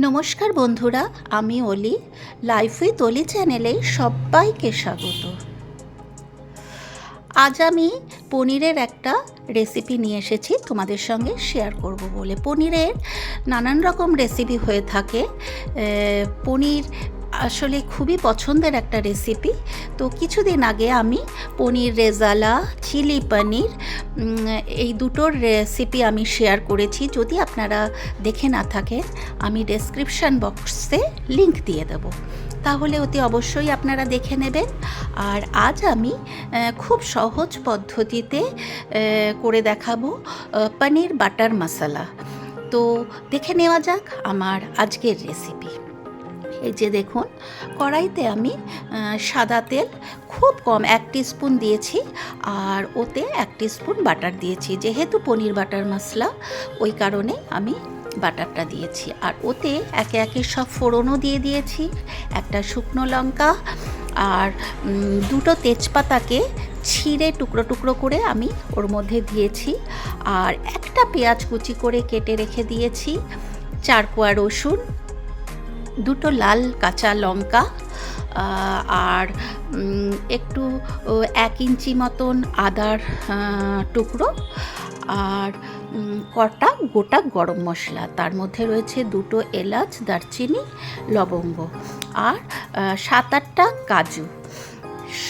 নমস্কার বন্ধুরা, আমি অলি। লাইফ উইথ অলি চ্যানেলে সবাইকে স্বাগত। আজ আমি পনিরের একটা রেসিপি নিয়ে এসেছি তোমাদের সঙ্গে শেয়ার করব বলে। পনিরের নানান রকম রেসিপি হয়ে থাকে। পনির আসলে খুবই পছন্দের একটা রেসিপি। তো কিছুদিন আগে আমি পনির রেজালা, চিলি পনির এই দুটোর রেসিপি আমি শেয়ার করেছি। যদি আপনারা দেখে না থাকেন, আমি ডেসক্রিপশান বক্সে লিংক দিয়ে দেব, তাহলে অতি অবশ্যই আপনারা দেখে নেবেন। আর আজ আমি খুব সহজ পদ্ধতিতে করে দেখাবো পনির বাটার মশলা। তো দেখে নেওয়া যাক আমার আজকের রেসিপি। এই যে দেখুন, কড়াইতে আমি সাদা তেল খুব কম 1 টিস্পুন দিয়েছি, আর ওতে 1 টিস্পুন বাটার দিয়েছি। যেহেতু পনির বাটার মশলা, ওই কারণে আমি বাটারটা দিয়েছি। আর ওতে একে একে সব ফোড়নও দিয়ে দিয়েছি। একটা শুকনো লঙ্কা আর 2টো তেজপাতাকে ছিঁড়ে টুকরো টুকরো করে আমি ওর মধ্যে দিয়েছি। আর একটা পেঁয়াজ কুচি করে কেটে রেখে দিয়েছি, 4 কোয়া রসুন, 2টো লাল কাঁচা লঙ্কা, আর একটু 1 ইঞ্চি মতন আদার টুকরো, আর কটা গোটা গরম মশলা। তার মধ্যে রয়েছে 2টো এলাচ, দারচিনি, লবঙ্গ, আর 7-8টা কাজু।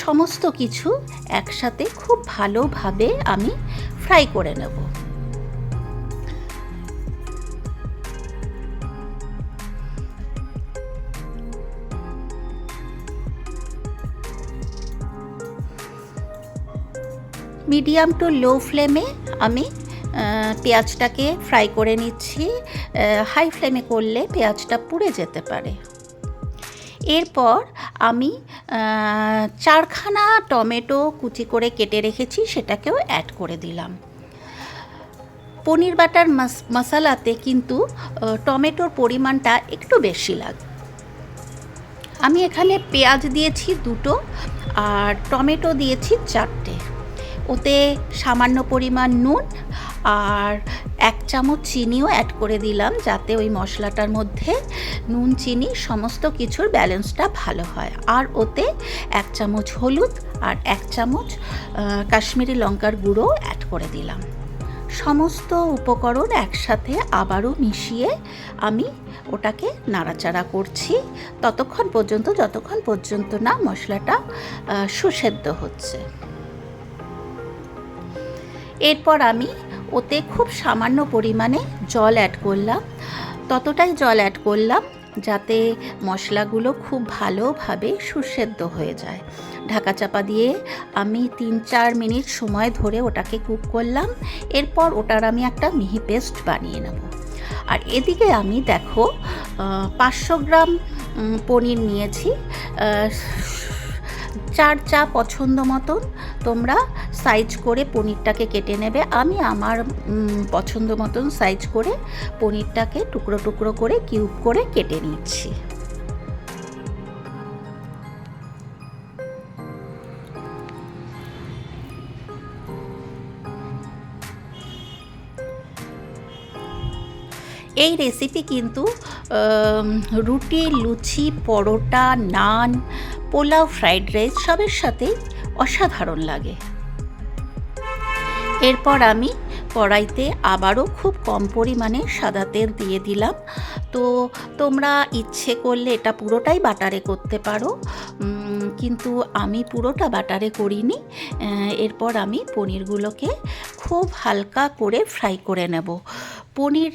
সমস্ত কিছু একসাথে খুব ভালোভাবে আমি ফ্রাই করে নেব। মিডিয়াম টু লো ফ্লেমে আমি পেঁয়াজটাকে ফ্রাই করে নিচ্ছি। হাই ফ্লেমে করলে পেঁয়াজটা পুড়ে যেতে পারে। এরপর আমি 4খানা টমেটো কুচি করে কেটে রেখেছি, সেটাকেও অ্যাড করে দিলাম। পনির বাটার মশলাতে কিন্তু টমেটোর পরিমাণটা একটু বেশি লাগে। আমি এখানে পেঁয়াজ দিয়েছি 2টো, আর টমেটো দিয়েছি 4টে। ওতে সামান্য পরিমাণ নুন আর 1 চামচ চিনিও অ্যাড করে দিলাম, যাতে ওই মশলাটার মধ্যে নুন চিনি সমস্ত কিছুর ব্যালেন্সটা ভালো হয়। আর ওতে 1 চামচ হলুদ আর 1 চামচ কাশ্মীরি লঙ্কার গুঁড়ো অ্যাড করে দিলাম। সমস্ত উপকরণ একসাথে আবারও মিশিয়ে আমি ওটাকে নাড়াচাড়া করছি ততক্ষণ পর্যন্ত, যতক্ষণ পর্যন্ত না মশলাটা সুসেদ্ধ হচ্ছে। এরপর আমি ওতে খুব সামান্য পরিমাণে জল অ্যাড করলাম। ততটাই জল অ্যাড করলাম যাতে মশলাগুলো খুব ভালোভাবে সুসেদ্ধ হয়ে যায়। ঢাকা চাপা দিয়ে আমি 3-4 মিনিট সময় ধরে ওটাকে কুক করলাম। এরপর ওটার আমি একটা মিহি পেস্ট বানিয়ে নেব। আর এদিকে আমি দেখো 500 গ্রাম পনির নিয়েছি। 4 চা পছন্দ মতন তোমরা সাইজ করে পনিরটাকে কেটে নেবে। আমি আমার পছন্দ মতন সাইজ করে পনিরটাকে টুকরো টুকরো করে কিউব করে কেটে নিচ্ছি। এই রেসিপি কিন্তু রুটি, লুচি, পরোটা, নান, পোলাও, ফ্রাইড রাইস সবের সাথেই অসাধারণ লাগে। এরপর আমি কড়াইতে আবারও খুব কম পরিমাণে সাদা তেল দিয়ে দিলাম। তো তোমরা ইচ্ছে করলে এটা পুরোটাই বাটারে করতে পারো, কিন্তু আমি পুরোটা বাটারে করিনি। এরপর আমি পনিরগুলোকে খুব হালকা করে ফ্রাই করে নেব। পনির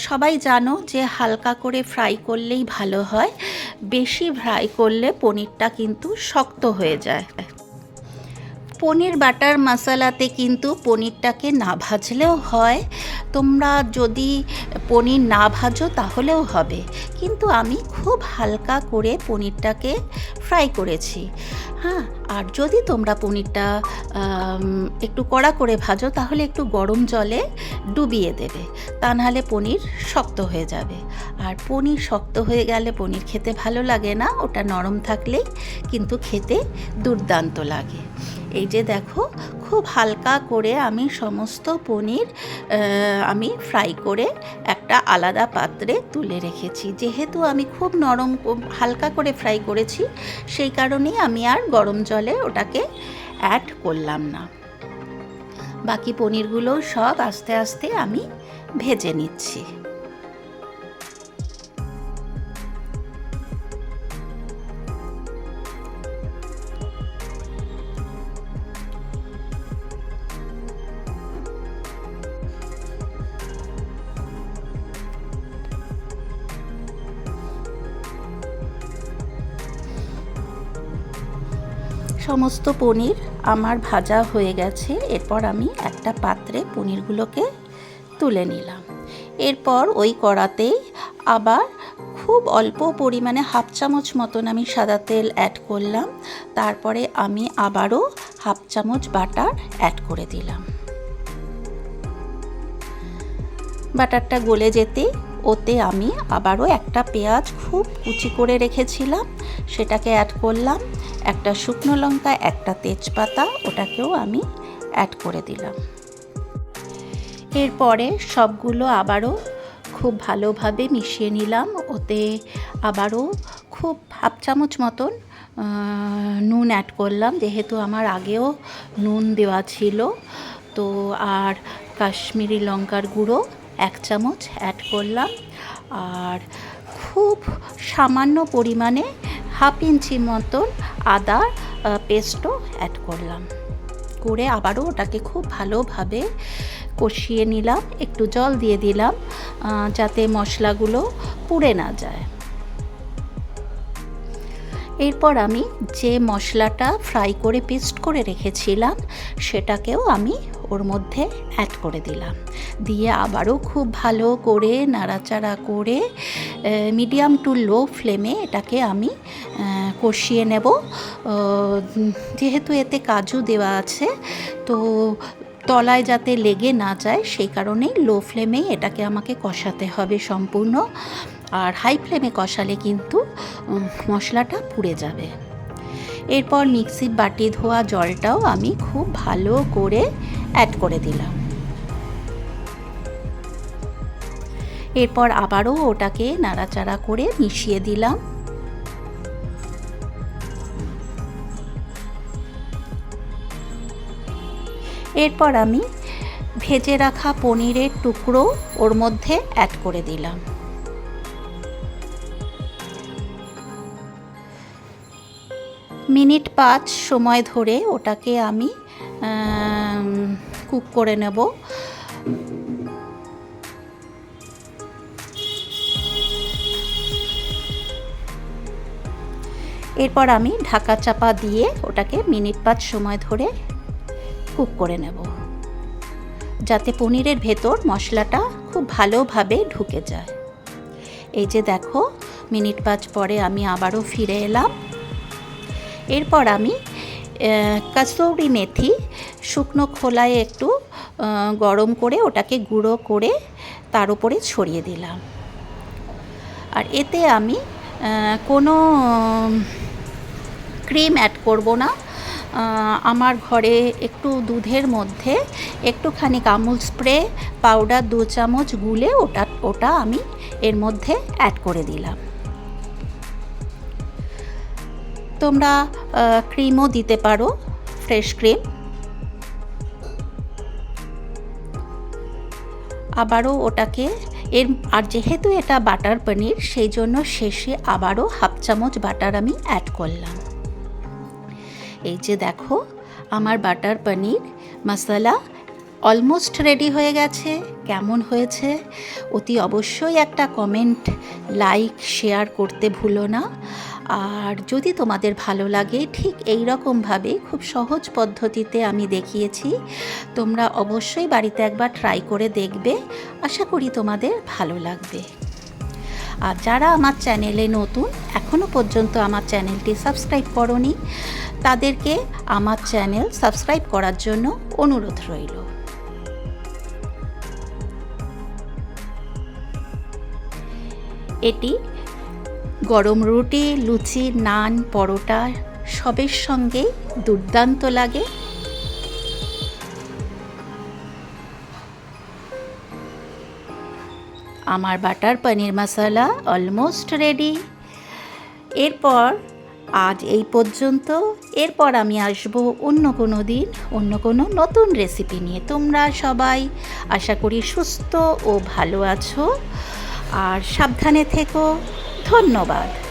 সবাই জানো যে হালকা করে ফ্রাই করলেই ভালো হয়, বেশি ফ্রাই করলে পনিরটা কিন্তু শক্ত হয়ে যায়। পনির বাটার মশলাতে কিন্তু পনিরটাকে না ভাজলেও হয়। তোমরা যদি পনির না ভাজো তাহলেও হবে, কিন্তু আমি খুব হালকা করে পনিরটাকে ফ্রাই করেছি। হ্যাঁ, আর যদি তোমরা পনিরটা একটু কড়া করে ভাজো তাহলে একটু গরম জলে ডুবিয়ে দেবে, তা নাহলে পনির শক্ত হয়ে যাবে। আর পনির শক্ত হয়ে গেলে পনির খেতে ভালো লাগে না, ওটা নরম থাকলেই কিন্তু খেতে দুর্দান্ত লাগে। এই যে দেখো, খুব হালকা করে আমি সমস্ত পনির আমি ফ্রাই করে একটা আলাদা পাত্রে তুলে রেখেছি। যেহেতু আমি খুব নরম হালকা করে ফ্রাই করেছি, সেই কারণেই আমি আর গরম জলে ওটাকে অ্যাড করলাম না। বাকি পনিরগুলো সব আস্তে আস্তে আমি ভেজে নিচ্ছি। সমস্ত পনির আমার ভাজা হয়ে গেছে। এরপর আমি একটা পাত্রে পনিরগুলোকে তুলে নিলাম। এরপর ওই কড়াতেই আবার খুব অল্প পরিমাণে 1/2 চামচ মতন আমি সাদা তেল অ্যাড করলাম। তারপরে আমি আবারও 1/2 চামচ বাটার অ্যাড করে দিলাম। বাটারটা গলে যেতে ওতে আমি আবারও একটা পেঁয়াজ খুব কুচি করে রেখেছিলাম, সেটাকে অ্যাড করলাম। একটা শুকনো লঙ্কা, একটা তেজপাতা, ওটাকেও আমি অ্যাড করে দিলাম। এরপরে সবগুলো আবারও খুব ভালোভাবে মিশিয়ে নিলাম। ওতে আবারও খুব 1/2 চামচ মতন নুন অ্যাড করলাম, যেহেতু আমার আগেও নুন দেওয়া ছিল। তো আর কাশ্মীরি লঙ্কার গুঁড়ো 1 চামচ অ্যাড করলাম। আর খুব সামান্য পরিমাণে 1/2 ইঞ্চি মতন আদা পেস্টও অ্যাড করলাম। করে আবারও ওটাকে খুব ভালোভাবে কষিয়ে নিলাম। একটু জল দিয়ে দিলাম যাতে মশলাগুলো পুড়ে না যায়। এরপর আমি যে মশলাটা ফ্রাই করে পেস্ট করে রেখেছিলাম সেটাকেও আমি ওর মধ্যে অ্যাড করে দিলাম। দিয়ে আবারও খুব ভালো করে নাড়াচাড়া করে মিডিয়াম টু লো ফ্লেমে এটাকে আমি কষিয়ে নেব। যেহেতু এতে কাজু দেওয়া আছে, তো তলায় যাতে লেগে না যায় সেই কারণেই লো ফ্লেমেই এটাকে আমাকে কষাতে হবে সম্পূর্ণ। আর হাই ফ্লেমে কষালে কিন্তু মশলাটা পুড়ে যাবে। এরপর মিক্সির বাটি ধোয়া জলটাও আমি খুব ভালো করে অ্যাড করে দিলাম। এরপর আবারও ওটাকে নাড়াচাড়া করে মিশিয়ে দিলাম। এরপর আমি ভেজে রাখা পনিরের টুকরো ওর মধ্যে অ্যাড করে দিলাম। মিনিট 5 সময় ধরে ওটাকে আমি কুক করে নেব। এরপর আমি ঢাকা চাপা দিয়ে ওটাকে মিনিট 5 সময় ধরে কুক করে নেব, যাতে পনিরের ভেতর মশলাটা খুব ভালোভাবে ঢুকে যায়। এই যে দেখো, মিনিট 5 পরে আমি আবারও ফিরে এলাম। এরপর আমি কাসুরি মেথি শুকনো খোলায় একটু গরম করে ওটাকে গুঁড়ো করে তার উপরে ছড়িয়ে দিলাম। আর এতে আমি কোনো ক্রিম অ্যাড করব না। আমার ঘরে একটু দুধের মধ্যে একটুখানি আমুল স্প্রে পাউডার 2 চামচ গুলে ওটা আমি এর মধ্যে অ্যাড করে দিলাম। তোমরা ক্রিমও দিতে পারো, ফ্রেশ ক্রিম। আবারও ওটাকে আর যেহেতু এটা বাটার পনির, সেই জন্য শেষে আবারও 1/2 চামচ বাটার আমি অ্যাড করলাম। এই যে দেখো, আমার বাটার পনির মশলা অলমোস্ট রেডি হয়ে গেছে। কেমন হয়েছে অতি অবশ্যই একটা কমেন্ট, লাইক, শেয়ার করতে ভুলো না। আর যদি তোমাদের ভালো লাগে, ঠিক এই রকমভাবে খুব সহজ পদ্ধতিতে আমি দেখিয়েছি, তোমরা অবশ্যই বাড়িতে একবার ট্রাই করে দেখবে। আশা করি তোমাদের ভালো লাগবে। আর যারা আমার চ্যানেলে নতুন, এখনও পর্যন্ত আমার চ্যানেলটি সাবস্ক্রাইব করোনি, তাদেরকে আমার চ্যানেল সাবস্ক্রাইব করার জন্য অনুরোধ রইল। এটি গরম রুটি, লুচি, নান, পরোটা সবের সঙ্গেই দুর্দান্ত লাগে। আমার বাটার পনির মশলা অলমোস্ট রেডি। এরপর আজ এই পর্যন্ত। এরপর আমি আসব অন্য কোনো দিন অন্য কোনো নতুন রেসিপি নিয়ে। তোমরা সবাই আশা করি সুস্থ ও ভালো আছো, আর সাবধানে থেকো। ধন্যবাদ।